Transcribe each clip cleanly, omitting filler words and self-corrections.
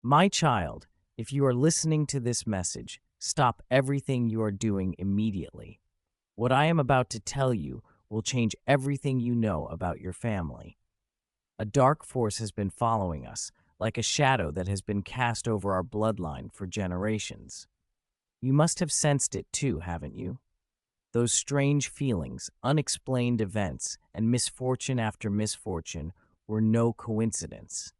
My child, if you are listening to this message, stop everything you are doing immediately. What I am about to tell you will change everything you know about your family. A dark force has been following us, like a shadow that has been cast over our bloodline for generations. You must have sensed it too, haven't you? Those strange feelings, unexplained events, and misfortune after misfortune were no coincidence.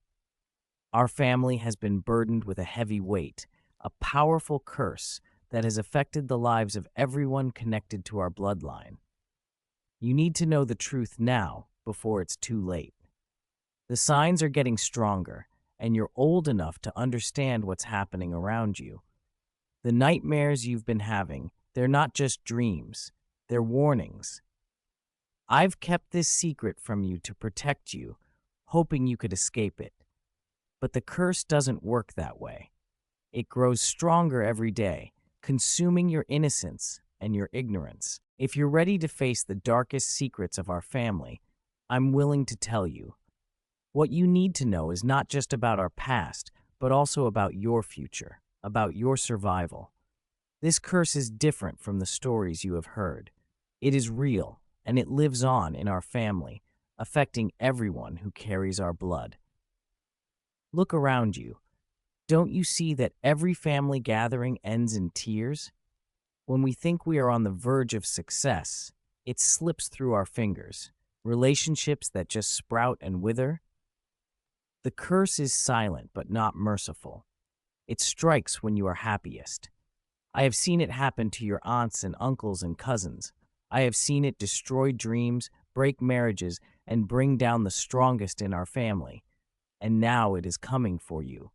Our family has been burdened with a heavy weight, a powerful curse that has affected the lives of everyone connected to our bloodline. You need to know the truth now before it's too late. The signs are getting stronger, and you're old enough to understand what's happening around you. The nightmares you've been having, they're not just dreams, they're warnings. I've kept this secret from you to protect you, hoping you could escape it. But the curse doesn't work that way. It grows stronger every day, consuming your innocence and your ignorance. If you're ready to face the darkest secrets of our family, I'm willing to tell you. What you need to know is not just about our past, but also about your future, about your survival. This curse is different from the stories you have heard. It is real, and it lives on in our family, affecting everyone who carries our blood. Look around you. Don't you see that every family gathering ends in tears? When we think we are on the verge of success, it slips through our fingers. Relationships that just sprout and wither. The curse is silent but not merciful. It strikes when you are happiest. I have seen it happen to your aunts and uncles and cousins. I have seen it destroy dreams, break marriages, and bring down the strongest in our family. And now it is coming for you.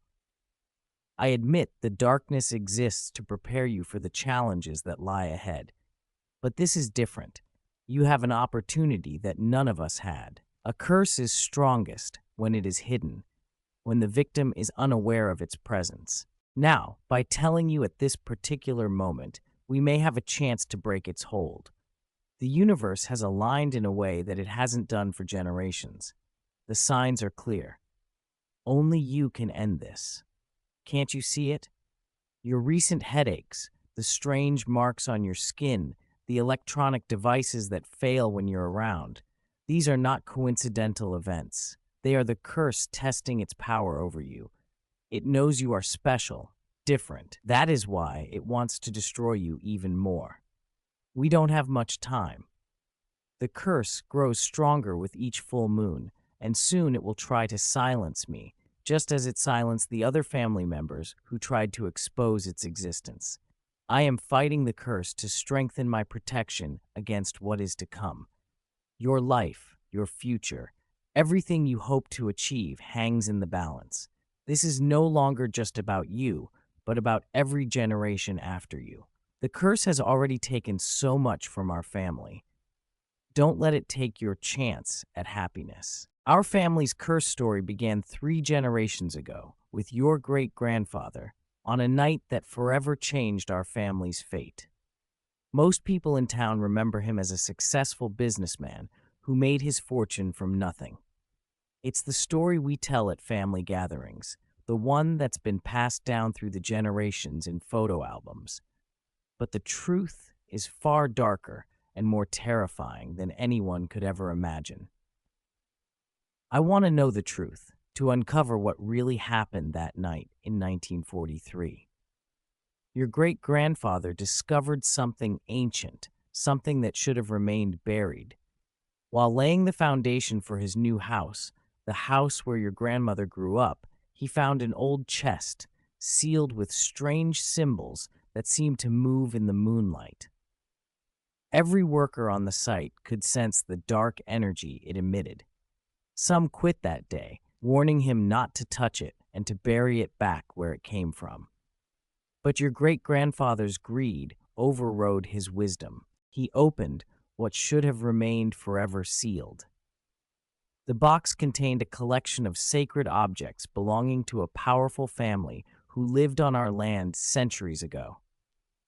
I admit the darkness exists to prepare you for the challenges that lie ahead. But this is different. You have an opportunity that none of us had. A curse is strongest when it is hidden, when the victim is unaware of its presence. Now, by telling you at this particular moment, we may have a chance to break its hold. The universe has aligned in a way that it hasn't done for generations. The signs are clear. Only you can end this. Can't you see it? Your recent headaches, the strange marks on your skin, the electronic devices that fail when you're around. These are not coincidental events. They are the curse testing its power over you. It knows you are special, different. That is why it wants to destroy you even more. We don't have much time. The curse grows stronger with each full moon, and soon it will try to silence me, just as it silenced the other family members who tried to expose its existence. I am fighting the curse to strengthen my protection against what is to come. Your life, your future, everything you hope to achieve hangs in the balance. This is no longer just about you, but about every generation after you. The curse has already taken so much from our family. Don't let it take your chance at happiness. Our family's curse story began 3 generations ago with your great-grandfather on a night that forever changed our family's fate. Most people in town remember him as a successful businessman who made his fortune from nothing. It's the story we tell at family gatherings, the one that's been passed down through the generations in photo albums. But the truth is far darker and more terrifying than anyone could ever imagine. I want to know the truth, to uncover what really happened that night in 1943. Your great-grandfather discovered something ancient, something that should have remained buried. While laying the foundation for his new house, the house where your grandmother grew up, he found an old chest, sealed with strange symbols that seemed to move in the moonlight. Every worker on the site could sense the dark energy it emitted. Some quit that day, warning him not to touch it and to bury it back where it came from. But your great-grandfather's greed overrode his wisdom. He opened what should have remained forever sealed. The box contained a collection of sacred objects belonging to a powerful family who lived on our land centuries ago.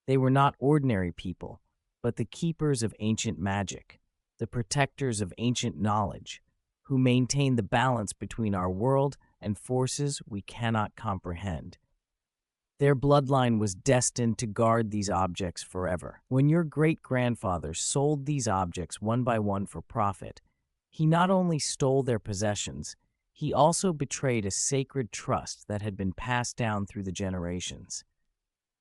They were not ordinary people, but the keepers of ancient magic, the protectors of ancient knowledge, who maintained the balance between our world and forces we cannot comprehend. Their bloodline was destined to guard these objects forever. When your great-grandfather sold these objects one by one for profit, he not only stole their possessions, he also betrayed a sacred trust that had been passed down through the generations.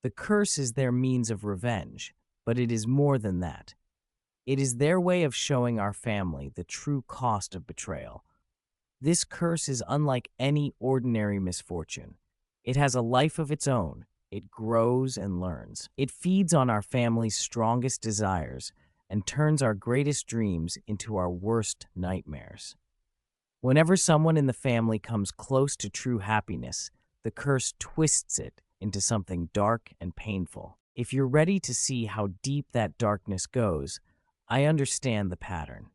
The curse is their means of revenge, but it is more than that. It is their way of showing our family the true cost of betrayal. This curse is unlike any ordinary misfortune. It has a life of its own. It grows and learns. It feeds on our family's strongest desires and turns our greatest dreams into our worst nightmares. Whenever someone in the family comes close to true happiness, the curse twists it into something dark and painful. If you're ready to see how deep that darkness goes, I understand the pattern.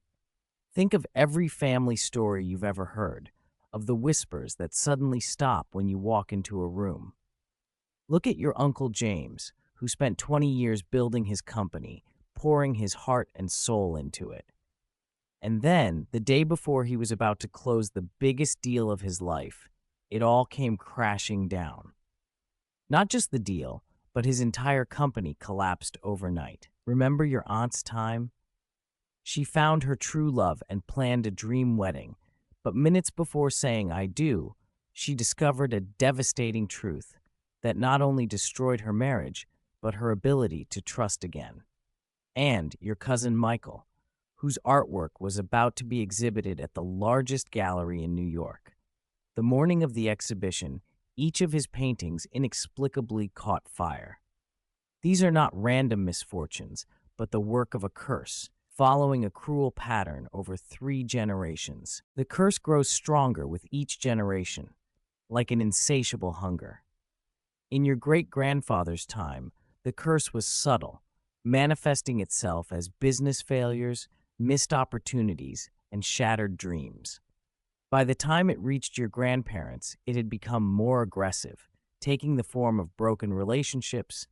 Think of every family story you've ever heard, of the whispers that suddenly stop when you walk into a room. Look at your Uncle James, who spent 20 years building his company, pouring his heart and soul into it. And then, the day before he was about to close the biggest deal of his life, it all came crashing down. Not just the deal, but his entire company collapsed overnight. Remember your aunt's time? She found her true love and planned a dream wedding, but minutes before saying "I do," she discovered a devastating truth that not only destroyed her marriage, but her ability to trust again. And your cousin Michael, whose artwork was about to be exhibited at the largest gallery in New York. The morning of the exhibition, each of his paintings inexplicably caught fire. These are not random misfortunes, but the work of a curse, following a cruel pattern over 3 generations. The curse grows stronger with each generation, like an insatiable hunger. In your great-grandfather's time, the curse was subtle, manifesting itself as business failures, missed opportunities, and shattered dreams. By the time it reached your grandparents, it had become more aggressive, taking the form of broken relationships,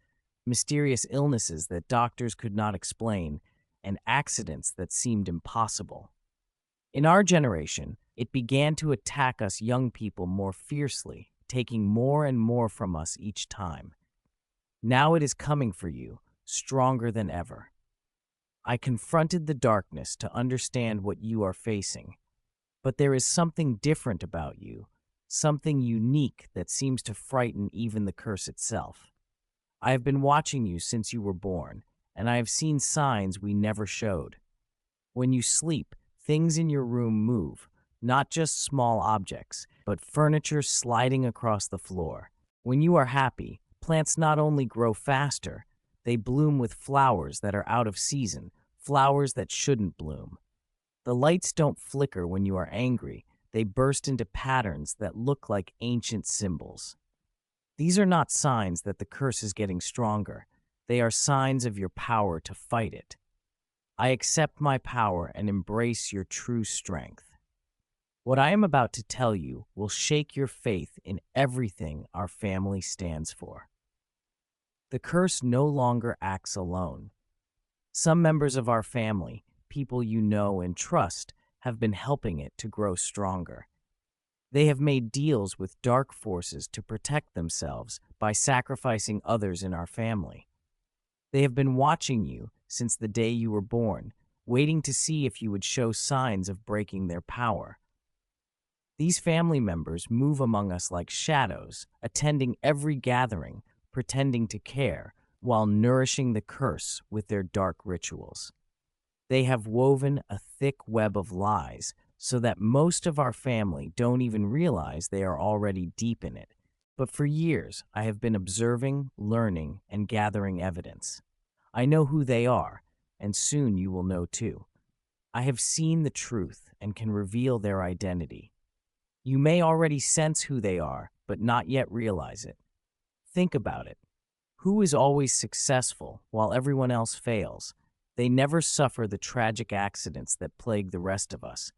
mysterious illnesses that doctors could not explain, and accidents that seemed impossible. In our generation, it began to attack us young people more fiercely, taking more and more from us each time. Now it is coming for you, stronger than ever. I confronted the darkness to understand what you are facing, but there is something different about you, something unique that seems to frighten even the curse itself. I have been watching you since you were born, and I have seen signs we never showed. When you sleep, things in your room move, not just small objects, but furniture sliding across the floor. When you are happy, plants not only grow faster, they bloom with flowers that are out of season, flowers that shouldn't bloom. The lights don't flicker when you are angry, they burst into patterns that look like ancient symbols. These are not signs that the curse is getting stronger. They are signs of your power to fight it. I accept my power and embrace your true strength. What I am about to tell you will shake your faith in everything our family stands for. The curse no longer acts alone. Some members of our family, people you know and trust, have been helping it to grow stronger. They have made deals with dark forces to protect themselves by sacrificing others in our family. They have been watching you since the day you were born, waiting to see if you would show signs of breaking their power. These family members move among us like shadows, attending every gathering, pretending to care, while nourishing the curse with their dark rituals. They have woven a thick web of lies so that most of our family don't even realize they are already deep in it. But for years, I have been observing, learning, and gathering evidence. I know who they are, and soon you will know too. I have seen the truth and can reveal their identity. You may already sense who they are, but not yet realize it. Think about it. Who is always successful while everyone else fails? They never suffer the tragic accidents that plague the rest of us.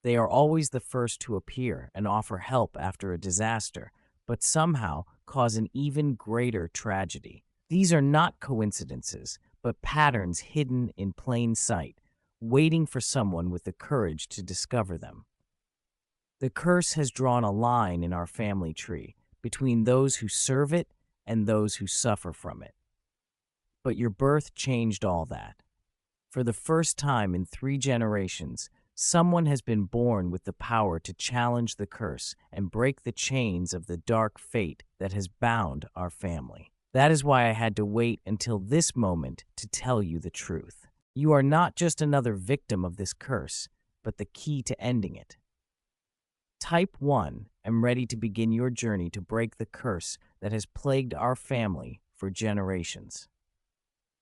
They are always the first to appear and offer help after a disaster, but somehow cause an even greater tragedy. These are not coincidences, but patterns hidden in plain sight, waiting for someone with the courage to discover them. The curse has drawn a line in our family tree between those who serve it and those who suffer from it. But your birth changed all that. For the first time in 3 generations, someone has been born with the power to challenge the curse and break the chains of the dark fate that has bound our family. That is why I had to wait until this moment to tell you the truth. You are not just another victim of this curse, but the key to ending it. Type 1 am ready to begin your journey to break the curse that has plagued our family for generations.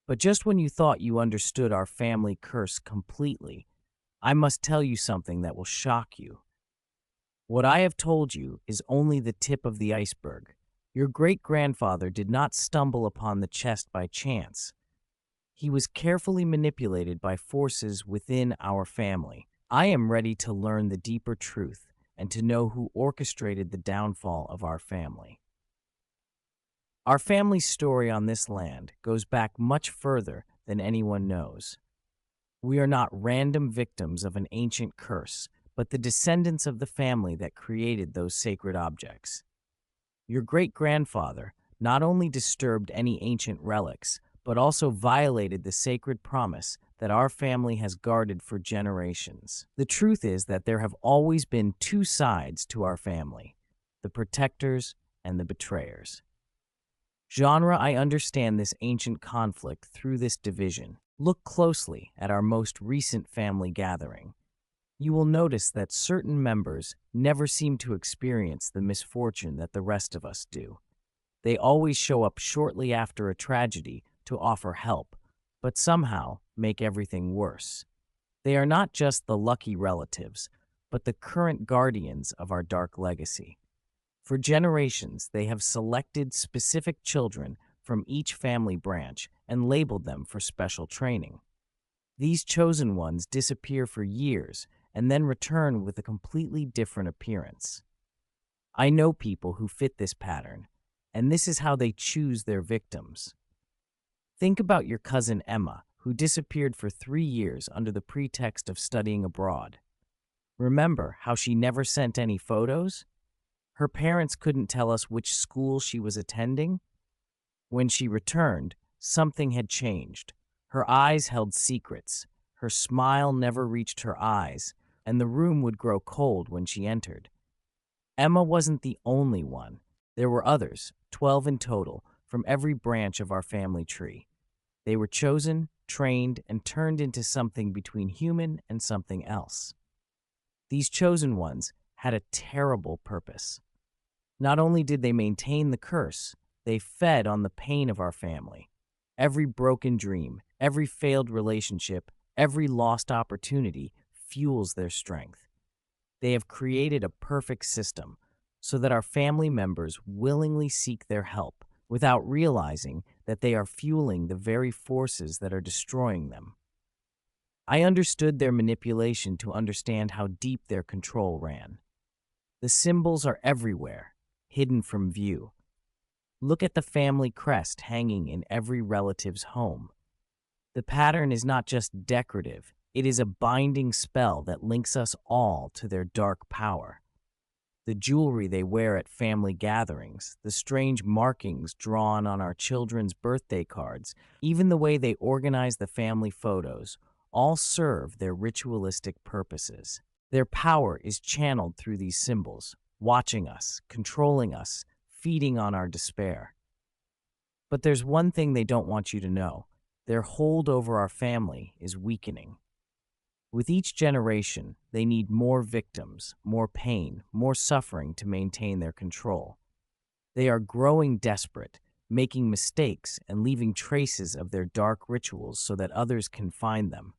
But just when you thought you understood our family curse completely, I must tell you something that will shock you. What I have told you is only the tip of the iceberg. Your great-grandfather did not stumble upon the chest by chance. He was carefully manipulated by forces within our family. I am ready to learn the deeper truth and to know who orchestrated the downfall of our family. Our family's story on this land goes back much further than anyone knows. We are not random victims of an ancient curse, but the descendants of the family that created those sacred objects. Your great-grandfather not only disturbed any ancient relics, but also violated the sacred promise that our family has guarded for generations. The truth is that there have always been 2 sides to our family, the protectors and the betrayers. Genre, I understand this ancient conflict through this division. Look closely at our most recent family gathering. You will notice that certain members never seem to experience the misfortune that the rest of us do. They always show up shortly after a tragedy to offer help, but somehow make everything worse. They are not just the lucky relatives, but the current guardians of our dark legacy. For generations, they have selected specific children from each family branch and labeled them for special training. These chosen ones disappear for years and then return with a completely different appearance. I know people who fit this pattern, and this is how they choose their victims. Think about your cousin Emma, who disappeared for 3 years under the pretext of studying abroad. Remember how she never sent any photos? Her parents couldn't tell us which school she was attending. When she returned, something had changed. Her eyes held secrets. Her smile never reached her eyes, and the room would grow cold when she entered. Emma wasn't the only one. There were others, 12 in total, from every branch of our family tree. They were chosen, trained, and turned into something between human and something else. These chosen ones had a terrible purpose. Not only did they maintain the curse, they fed on the pain of our family. Every broken dream, every failed relationship, every lost opportunity fuels their strength. They have created a perfect system so that our family members willingly seek their help without realizing that they are fueling the very forces that are destroying them. I understood their manipulation to understand how deep their control ran. The symbols are everywhere, hidden from view. Look at the family crest hanging in every relative's home. The pattern is not just decorative, it is a binding spell that links us all to their dark power. The jewelry they wear at family gatherings, the strange markings drawn on our children's birthday cards, even the way they organize the family photos, all serve their ritualistic purposes. Their power is channeled through these symbols, watching us, controlling us, feeding on our despair. But there's one thing they don't want you to know. Their hold over our family is weakening. With each generation, they need more victims, more pain, more suffering to maintain their control. They are growing desperate, making mistakes and leaving traces of their dark rituals so that others can find them.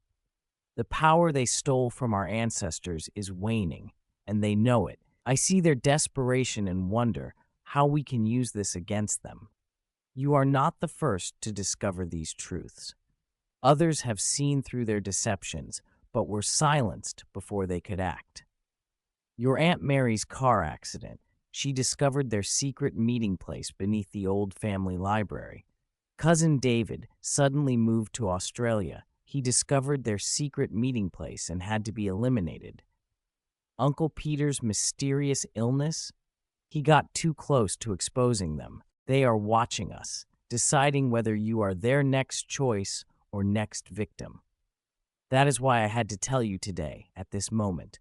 The power they stole from our ancestors is waning, and they know it. I see their desperation and wonder how we can use this against them. You are not the first to discover these truths. Others have seen through their deceptions, but were silenced before they could act. Your Aunt Mary's car accident, she discovered their secret meeting place beneath the old family library. Cousin David suddenly moved to Australia. He discovered their secret meeting place and had to be eliminated. Uncle Peter's mysterious illness? He got too close to exposing them. They are watching us, deciding whether you are their next choice or next victim. That is why I had to tell you today, at this moment.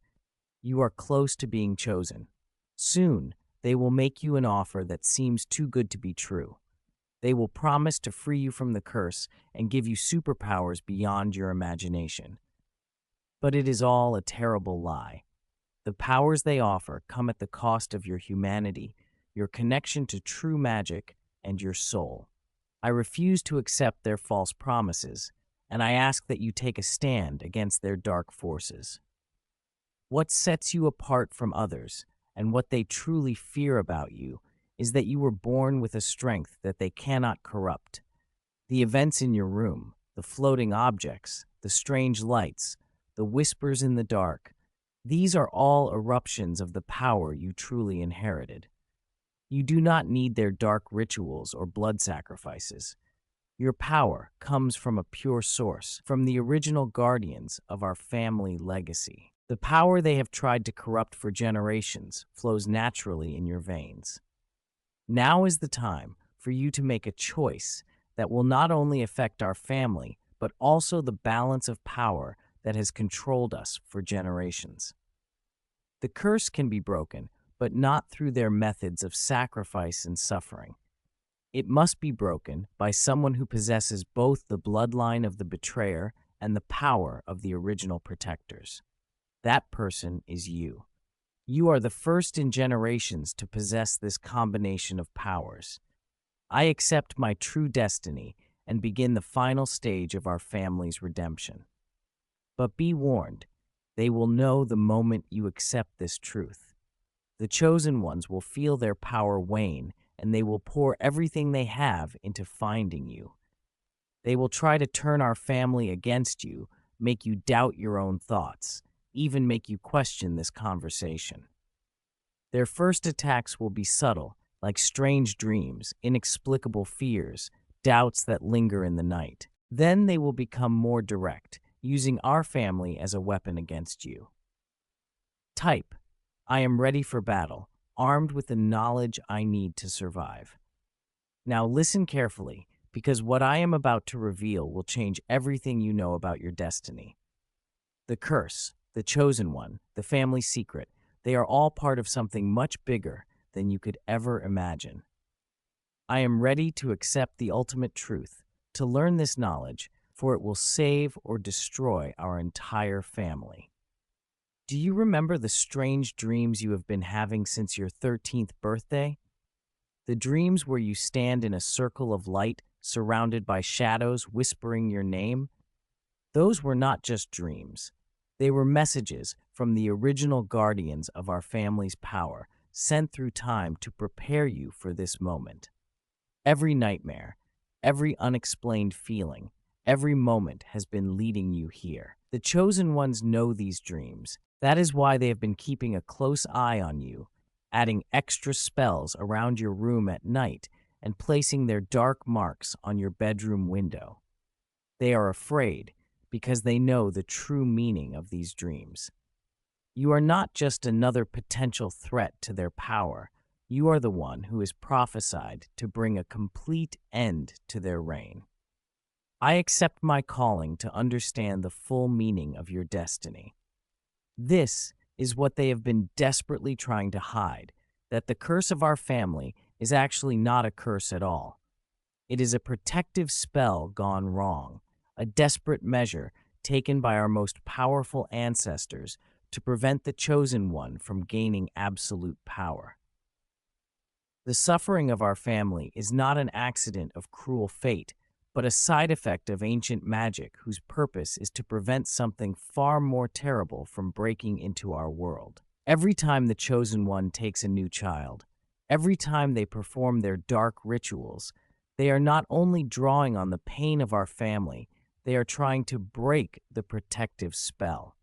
You are close to being chosen. Soon, they will make you an offer that seems too good to be true. They will promise to free you from the curse and give you superpowers beyond your imagination. But it is all a terrible lie. The powers they offer come at the cost of your humanity, your connection to true magic, and your soul. I refuse to accept their false promises, and I ask that you take a stand against their dark forces. What sets you apart from others, and what they truly fear about you, is that you were born with a strength that they cannot corrupt. The events in your room, the floating objects, the strange lights, the whispers in the dark, these are all eruptions of the power you truly inherited. You do not need their dark rituals or blood sacrifices. Your power comes from a pure source, from the original guardians of our family legacy. The power they have tried to corrupt for generations flows naturally in your veins. Now is the time for you to make a choice that will not only affect our family, but also the balance of power that has controlled us for generations. The curse can be broken, but not through their methods of sacrifice and suffering. It must be broken by someone who possesses both the bloodline of the betrayer and the power of the original protectors. That person is you. You are the first in generations to possess this combination of powers. I accept my true destiny and begin the final stage of our family's redemption. But be warned, they will know the moment you accept this truth. The chosen ones will feel their power wane, and they will pour everything they have into finding you. They will try to turn our family against you, make you doubt your own thoughts, even make you question this conversation. Their first attacks will be subtle, like strange dreams, inexplicable fears, doubts that linger in the night. Then they will become more direct, using our family as a weapon against you. Type, I am ready for battle, armed with the knowledge I need to survive. Now listen carefully, because what I am about to reveal will change everything you know about your destiny. The curse, the chosen one, the family secret, they are all part of something much bigger than you could ever imagine. I am ready to accept the ultimate truth, to learn this knowledge, for it will save or destroy our entire family. Do you remember the strange dreams you have been having since your 13th birthday? The dreams where you stand in a circle of light, surrounded by shadows whispering your name? Those were not just dreams. They were messages from the original guardians of our family's power, sent through time to prepare you for this moment. Every nightmare, every unexplained feeling, every moment has been leading you here. The chosen ones know these dreams. That is why they have been keeping a close eye on you, adding extra spells around your room at night and placing their dark marks on your bedroom window. They are afraid because they know the true meaning of these dreams. You are not just another potential threat to their power. You are the one who is prophesied to bring a complete end to their reign. I accept my calling to understand the full meaning of your destiny. This is what they have been desperately trying to hide, that the curse of our family is actually not a curse at all. It is a protective spell gone wrong, a desperate measure taken by our most powerful ancestors to prevent the chosen one from gaining absolute power. The suffering of our family is not an accident of cruel fate, but a side effect of ancient magic whose purpose is to prevent something far more terrible from breaking into our world. Every time the chosen one takes a new child, every time they perform their dark rituals, they are not only drawing on the pain of our family, they are trying to break the protective spell.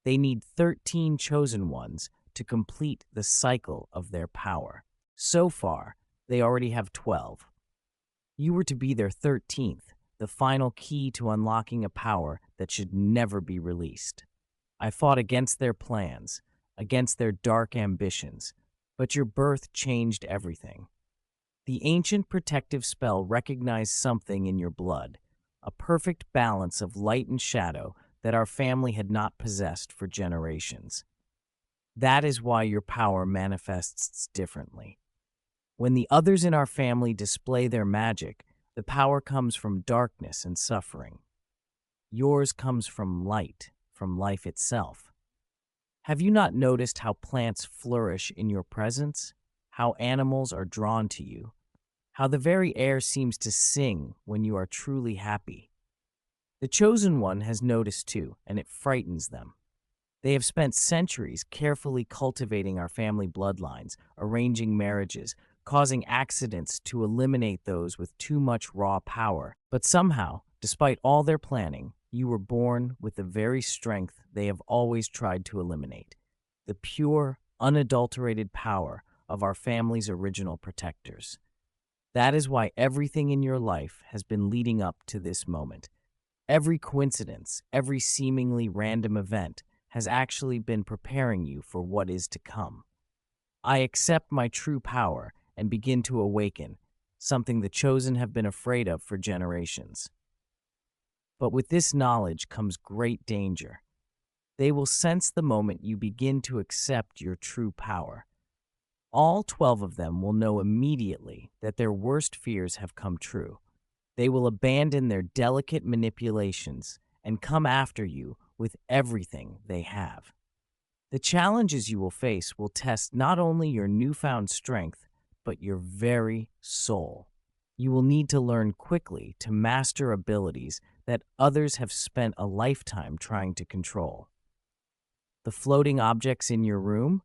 They need 13 chosen ones to complete the cycle of their power. So far, they already have 12. You were to be their 13th, the final key to unlocking a power that should never be released. I fought against their plans, against their dark ambitions, but your birth changed everything. The ancient protective spell recognized something in your blood, a perfect balance of light and shadow that our family had not possessed for generations. That is why your power manifests differently. When the others in our family display their magic, the power comes from darkness and suffering. Yours comes from light, from life itself. Have you not noticed how plants flourish in your presence? How animals are drawn to you? How the very air seems to sing when you are truly happy? The Chosen One has noticed too, and it frightens them. They have spent centuries carefully cultivating our family bloodlines, arranging marriages, causing accidents to eliminate those with too much raw power. But somehow, despite all their planning, you were born with the very strength they have always tried to eliminate, the pure, unadulterated power of our family's original protectors. That is why everything in your life has been leading up to this moment. Every coincidence, every seemingly random event has actually been preparing you for what is to come. I accept my true power and begin to awaken, something the Chosen have been afraid of for generations. But with this knowledge comes great danger. They will sense the moment you begin to accept your true power. All 12 of them will know immediately that their worst fears have come true. They will abandon their delicate manipulations and come after you with everything they have. The challenges you will face will test not only your newfound strength, but your very soul. You will need to learn quickly to master abilities that others have spent a lifetime trying to control. The floating objects in your room?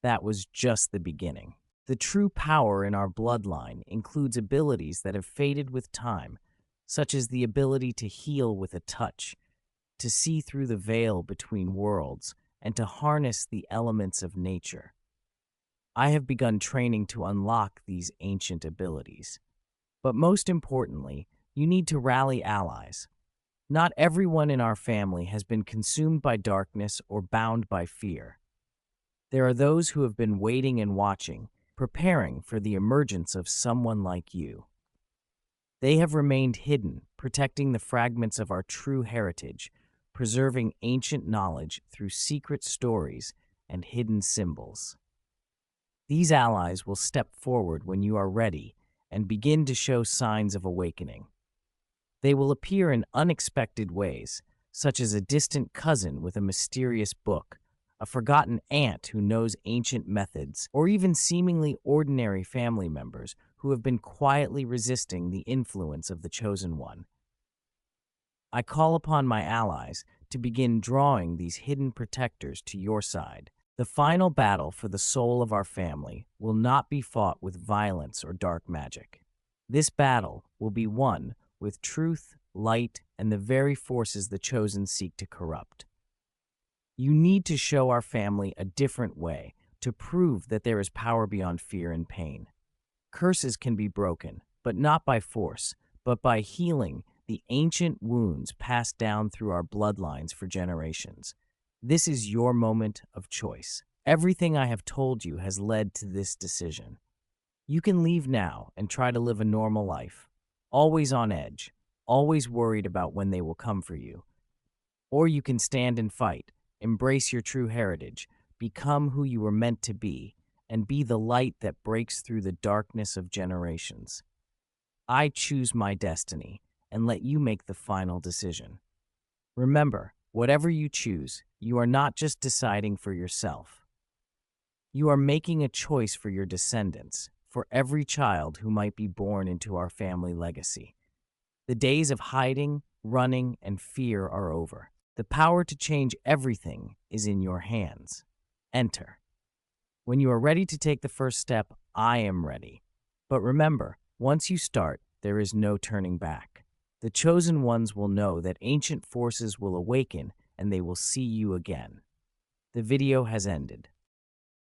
That was just the beginning. The true power in our bloodline includes abilities that have faded with time, such as the ability to heal with a touch, to see through the veil between worlds, and to harness the elements of nature. I have begun training to unlock these ancient abilities. But most importantly, you need to rally allies. Not everyone in our family has been consumed by darkness or bound by fear. There are those who have been waiting and watching, preparing for the emergence of someone like you. They have remained hidden, protecting the fragments of our true heritage, preserving ancient knowledge through secret stories and hidden symbols. These allies will step forward when you are ready and begin to show signs of awakening. They will appear in unexpected ways, such as a distant cousin with a mysterious book, a forgotten aunt who knows ancient methods, or even seemingly ordinary family members who have been quietly resisting the influence of the Chosen One. I call upon my allies to begin drawing these hidden protectors to your side. The final battle for the soul of our family will not be fought with violence or dark magic. This battle will be won with truth, light, and the very forces the Chosen seek to corrupt. You need to show our family a different way to prove that there is power beyond fear and pain. Curses can be broken, but not by force, but by healing the ancient wounds passed down through our bloodlines for generations. This is your moment of choice. Everything I have told you has led to this decision. You can leave now and try to live a normal life, always on edge, always worried about when they will come for you. Or you can stand and fight, embrace your true heritage, become who you were meant to be, and be the light that breaks through the darkness of generations. I choose my destiny and let you make the final decision. Remember, whatever you choose, you are not just deciding for yourself. You are making a choice for your descendants, for every child who might be born into our family legacy. The days of hiding, running, and fear are over. The power to change everything is in your hands. Enter. When you are ready to take the first step, I am ready. But remember, once you start, there is no turning back. The Chosen Ones will know that ancient forces will awaken and they will see you again. The video has ended.